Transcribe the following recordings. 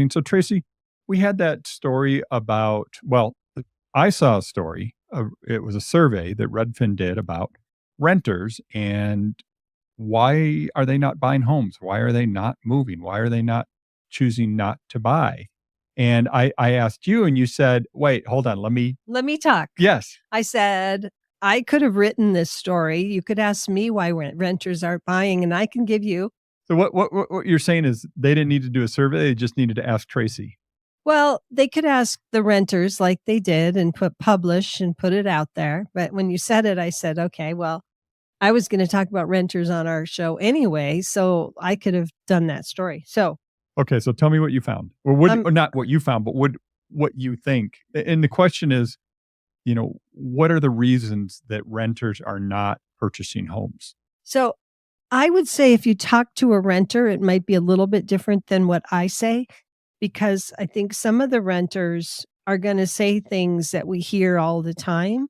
And so, Tracy, we had that story about, well, I saw a story. It was a survey that Redfin did about renters and why are they not buying homes? Why are they not moving? Why are they not choosing not to buy? And I asked you, and you said, wait, hold on. Let me talk. Yes. I said, I could have written this story. You could ask me why renters aren't buying, and I can give you. So what you're saying is they didn't need to do a survey. They just needed to ask Tracy. Well, they could ask the renters like they did and publish and put it out there. But when you said it, I said, okay, well, I was going to talk about renters on our show anyway, so I could have done that story. So, okay, so tell me what you found, or not what you found, but what you think. And the question is, what are the reasons that renters are not purchasing homes? So I would say if you talk to a renter, it might be a little bit different than what I say, because I think some of the renters are going to say things that we hear all the time.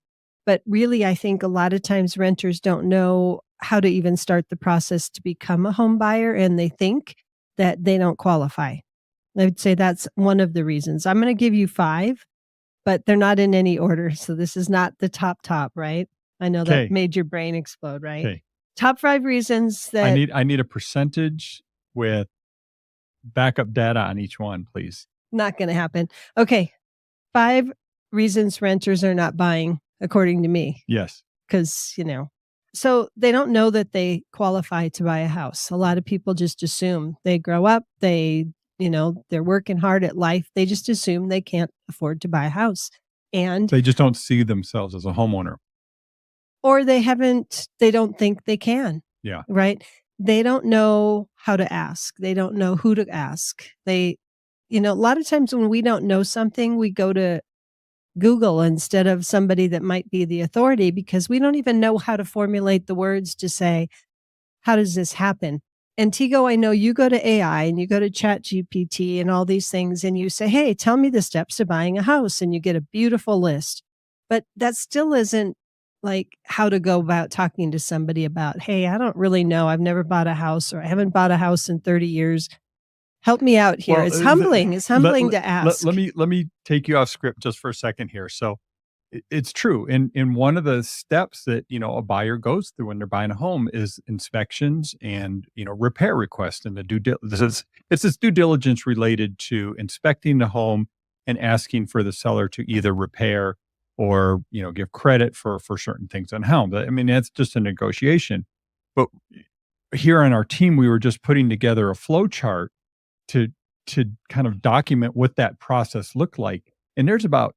But really, I think a lot of times renters don't know how to even start the process to become a home buyer, and they think that they don't qualify. I would say that's one of the reasons. I'm going to give you 5, but they're not in any order. So this is not the top, right? I know that made your brain explode, right? Okay. Top 5 reasons that I need a percentage with backup data on each one, please. Not going to happen. Okay. 5 reasons renters are not buying, according to me. Yes. Because, so they don't know that they qualify to buy a house. A lot of people just assume they grow up, they're working hard at life. They just assume they can't afford to buy a house. And they just don't see themselves as a homeowner. Or they don't think they can. Yeah. Right. They don't know how to ask. They don't know who to ask. A lot of times when we don't know something, we go to Google instead of somebody that might be the authority, because we don't even know how to formulate the words to say, how does this happen? And Tigo, I know you go to AI and you go to Chat GPT and all these things, and you say, hey, tell me the steps to buying a house. And you get a beautiful list. But that still isn't like how to go about talking to somebody about, hey, I don't really know. I've never bought a house, or I haven't bought a house in 30 years. Help me out here. Well, it's humbling. It's humbling to ask. Let me take you off script just for a second here. So it's true. In one of the steps that, a buyer goes through when they're buying a home is inspections and, repair requests. And it's this due diligence related to inspecting the home and asking for the seller to either repair or, give credit for certain things on home. I mean, that's just a negotiation. But here on our team, we were just putting together a flow chart to kind of document what that process looked like. And there's about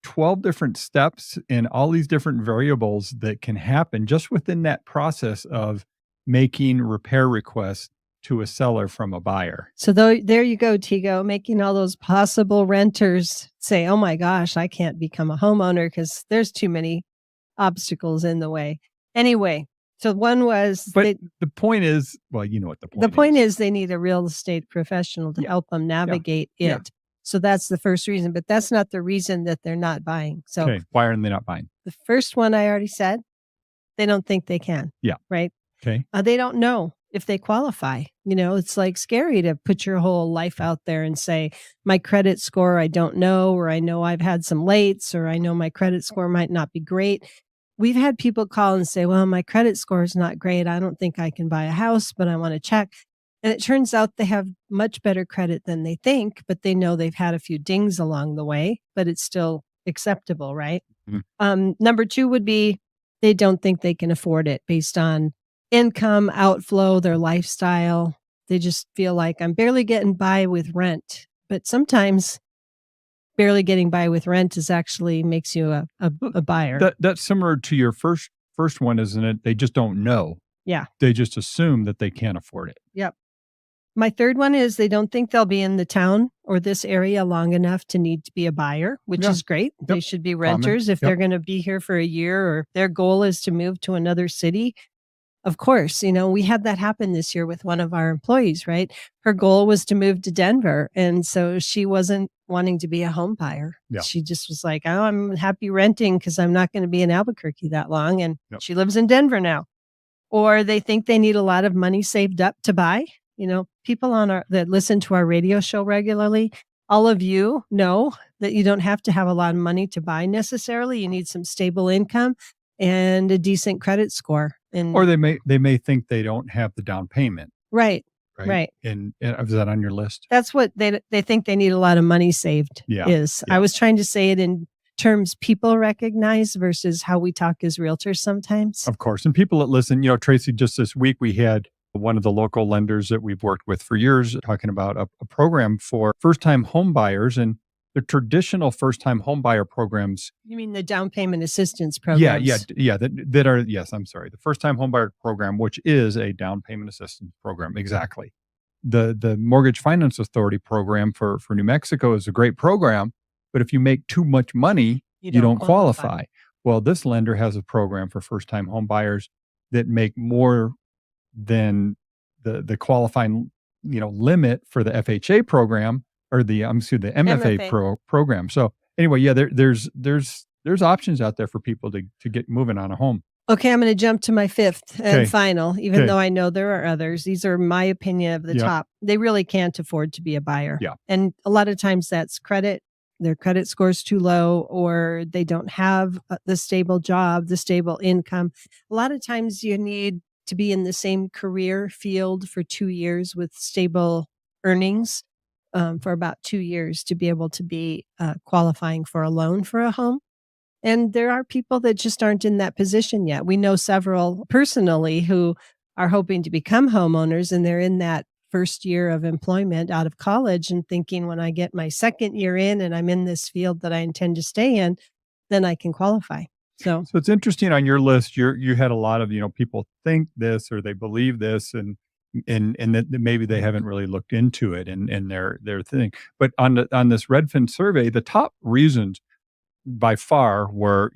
12 different steps and all these different variables that can happen just within that process of making repair requests to a seller from a buyer. So there you go, Tigo, making all those possible renters say, oh my gosh, I can't become a homeowner because there's too many obstacles in the way. Anyway, so one was... But the point is, well, you know what the point is. The point is they need a real estate professional to help them navigate it. Yeah. So that's the first reason, but that's not the reason that they're not buying. So why aren't they not buying? The first one I already said, they don't think they can. Yeah. Right? Okay. They don't know if they qualify. It's like scary to put your whole life out there and say, my credit score, I don't know, or I know I've had some lates, or I know my credit score might not be great. We've had people call and say, well, my credit score is not great. I don't think I can buy a house, but I want to check. And it turns out they have much better credit than they think, but they know they've had a few dings along the way, but it's still acceptable, right? Mm-hmm. Number 2 would be they don't think they can afford it based on income, outflow, their lifestyle. They just feel like I'm barely getting by with rent. But sometimes barely getting by with rent is actually makes you a buyer. That's similar to your first one, isn't it? They just don't know. Yeah. They just assume that they can't afford it. Yep. My third one is they don't think they'll be in the town or this area long enough to need to be a buyer, which is great. Yep. They should be renters if they're going to be here for a year, or if their goal is to move to another city. Of course, we had that happen this year with one of our employees, right? Her goal was to move to Denver. And so she wasn't wanting to be a home buyer. Yeah. She just was like, oh, I'm happy renting because I'm not going to be in Albuquerque that long. And she lives in Denver now. Or they think they need a lot of money saved up to buy. people that listen to our radio show regularly, all of you know that you don't have to have a lot of money to buy necessarily. You need some stable income and a decent credit score. Or And they may think they don't have the down payment, right, right? right. And is that on your list? That's what they think they need a lot of money saved Yeah, is. yeah. I was trying to say it in terms people recognize versus how we talk as realtors sometimes. Of course. And people that listen, Tracy, just this week we had one of the local lenders that we've worked with for years talking about a program for first-time home buyers. And the traditional first-time home buyer programs. You mean the down payment assistance Yeah, programs? yeah. That are, yes, I'm sorry. The first-time home buyer program, which is a down payment assistance program. Exactly. The Mortgage Finance Authority program for New Mexico is a great program, but if you make too much money, you don't qualify. Well, this lender has a program for first-time home buyers that make more than the qualifying, limit for the FHA program or the MFA program. So anyway, yeah, there's options out there for people to get moving on a home. Okay, I'm going to jump to my fifth and Okay. final, even Okay. though I know there are others. These are my opinion of the Yeah. top. They really can't afford to be a buyer. Yeah. And a lot of times that's credit. Their credit score's too low, or they don't have the stable job, the stable income. A lot of times you need to be in the same career field for 2 years with stable earnings for about 2 years to be able to be qualifying for a loan for a home. And there are people that just aren't in that position yet. We know several personally who are hoping to become homeowners, and they're in that first year of employment out of college and thinking, when I get my second year in and I'm in this field that I intend to stay in, then I can qualify. So it's interesting on your list. You had a lot of people think this or they believe this, and that maybe they haven't really looked into it and their thing. But on this Redfin survey, the top reasons by far were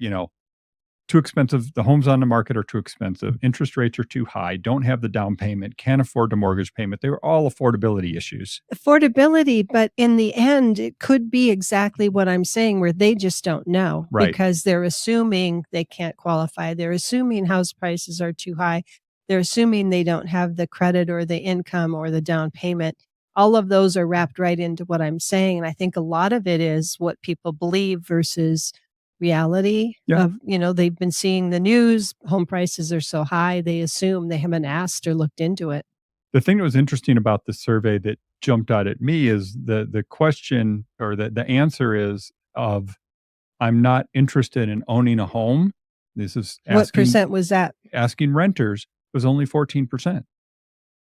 too expensive. The homes on the market are too expensive. Interest rates are too high. Don't have the down payment. Can't afford the mortgage payment. They were all affordability issues. affordability, but in the end, it could be exactly what I'm saying, where they just don't know Right. because they're assuming they can't qualify. They're assuming house prices are too high. They're assuming they don't have the credit or the income or the down payment. All of those are wrapped right into what I'm saying. And I think a lot of it is what people believe versus reality. Yeah. They've been seeing the news, home prices are so high, they assume. They haven't asked or looked into it. The thing that was interesting about the survey that jumped out at me is the question, or the answer is of, I'm not interested in owning a home. This is What percent was that? asking renters was only 14%,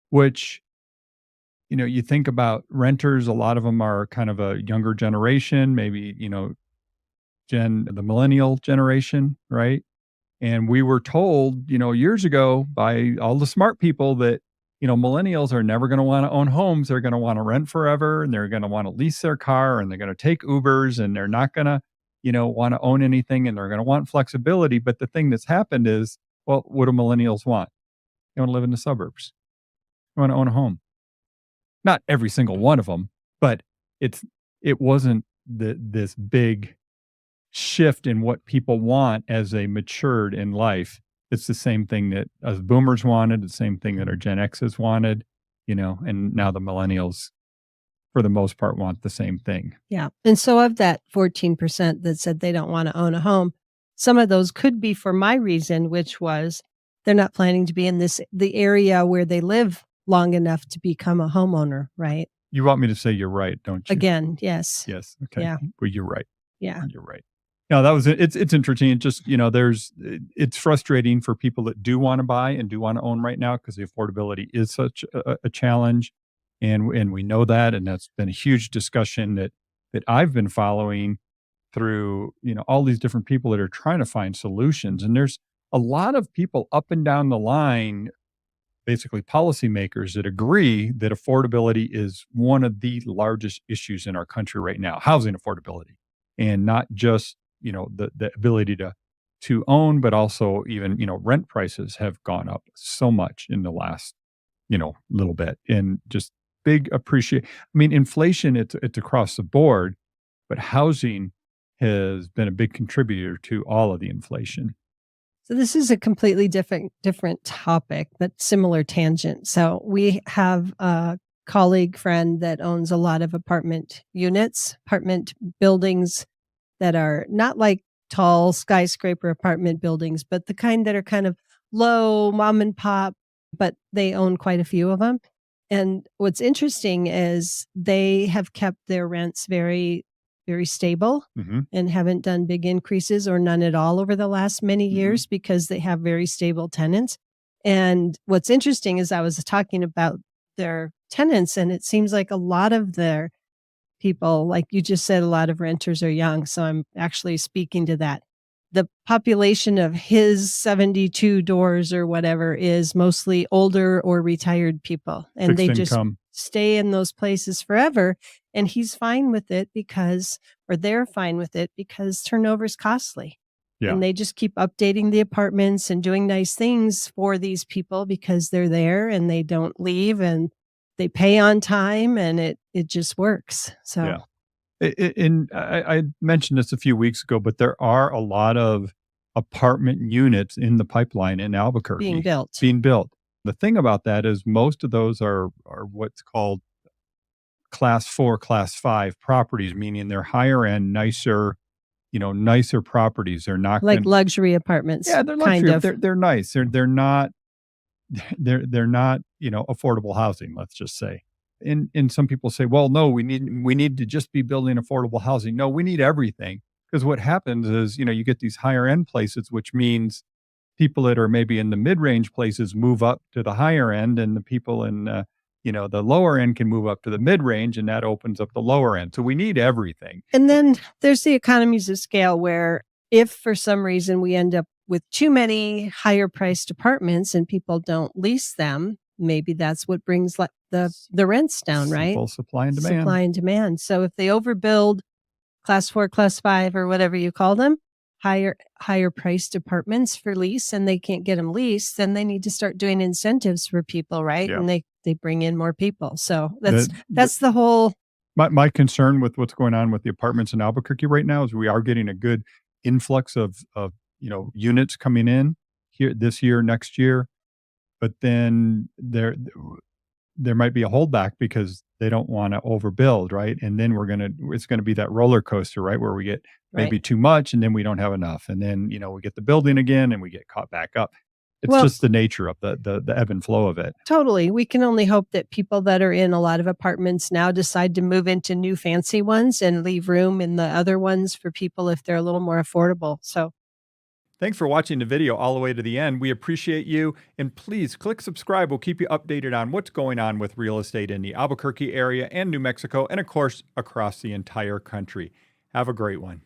which, you think about renters, a lot of them are kind of a younger generation, maybe, the millennial generation, right? And we were told, years ago by all the smart people that, millennials are never going to want to own homes. They're going to want to rent forever, and they're going to want to lease their car, and they're going to take Ubers, and they're not going to, want to own anything, and they're going to want flexibility. But the thing that's happened is, well, what do millennials want? They want to live in the suburbs. They want to own a home. Not every single one of them, but it wasn't this big shift in what people want as they matured in life. It's the same thing that us boomers wanted, the same thing that our Gen X's wanted, and now the millennials, for the most part, want the same thing. Yeah. And so of that 14% that said they don't want to own a home, some of those could be for my reason, which was they're not planning to be in the area where they live long enough to become a homeowner, right? You want me to say you're right, don't you? Again, yes. Yes. Okay. Yeah. Well, you're right. Yeah. You're right. No, it's interesting. It just, it's frustrating for people that do want to buy and do want to own right now, because the affordability is such a challenge. And we know that. And that's been a huge discussion that I've been following through, all these different people that are trying to find solutions. And there's a lot of people up and down the line, basically policymakers, that agree that affordability is one of the largest issues in our country right now, housing affordability, and not just, the ability to own, but also even, rent prices have gone up so much in the last, little bit, and just big appreciate. I mean, inflation, it's across the board, but housing has been a big contributor to all of the inflation. So this is a completely different topic, but similar tangent. So we have a colleague friend that owns a lot of apartment units, apartment buildings that are not like tall skyscraper apartment buildings, but the kind that are kind of low mom and pop, but they own quite a few of them. And what's interesting is they have kept their rents very, very stable Hmm. and haven't done big increases or none at all over the last many Hmm. years because they have very stable tenants. And what's interesting is I was talking about their tenants, and it seems like a lot of their people, like you just said, a lot of renters are young. So I'm actually speaking to that. The population of his 72 doors or whatever is mostly older or retired people, and Fixed they just income. stay in those places forever. And he's fine with it because, or they're fine with it because turnover is costly. Yeah. And they just keep updating the apartments and doing nice things for these people because they're there and they don't leave and they pay on time and it just works. So Yeah. And I mentioned this a few weeks ago, but there are a lot of apartment units in the pipeline in being Albuquerque built. being built. The thing about that is most of those are what's called class 4, class 5 properties, meaning they're higher end, nicer, nicer properties. They're not Like going. luxury apartments, Yeah, they're kind luxury. of. They're nice. They're not they're not, affordable housing, let's just say. And some people say, well, no, we need to just be building affordable housing. No, we need everything. Because what happens is, you get these higher end places, which means people that are maybe in the mid-range places move up to the higher end, and the people in the lower end can move up to the mid-range, and that opens up the lower end. So we need everything. And then there's the economies of scale where if for some reason we end up with too many higher priced apartments and people don't lease them, maybe that's what brings the rents down, right? Simple supply and demand. Supply and demand. So if they overbuild class 4, class 5 or whatever you call them, higher priced apartments for lease and they can't get them leased, then they need to start doing incentives for people, right? Yeah. And they bring in more people. So The, that's the whole my concern with what's going on with the apartments in Albuquerque right now is we are getting a good influx of units coming in here this year, next year, but then there might be a holdback because they don't want to overbuild, right? And then it's gonna be that roller coaster, right, where we get right. maybe too much and then we don't have enough, and then we get the building again and we get caught back up. It's Well, just the nature of the ebb and flow of it. totally. We can only hope that people that are in a lot of apartments now decide to move into new fancy ones and leave room in the other ones for people if they're a little more affordable. So Thanks for watching the video all the way to the end. We appreciate you. And please click subscribe. We'll keep you updated on what's going on with real estate in the Albuquerque area and New Mexico, and of course, across the entire country. Have a great one.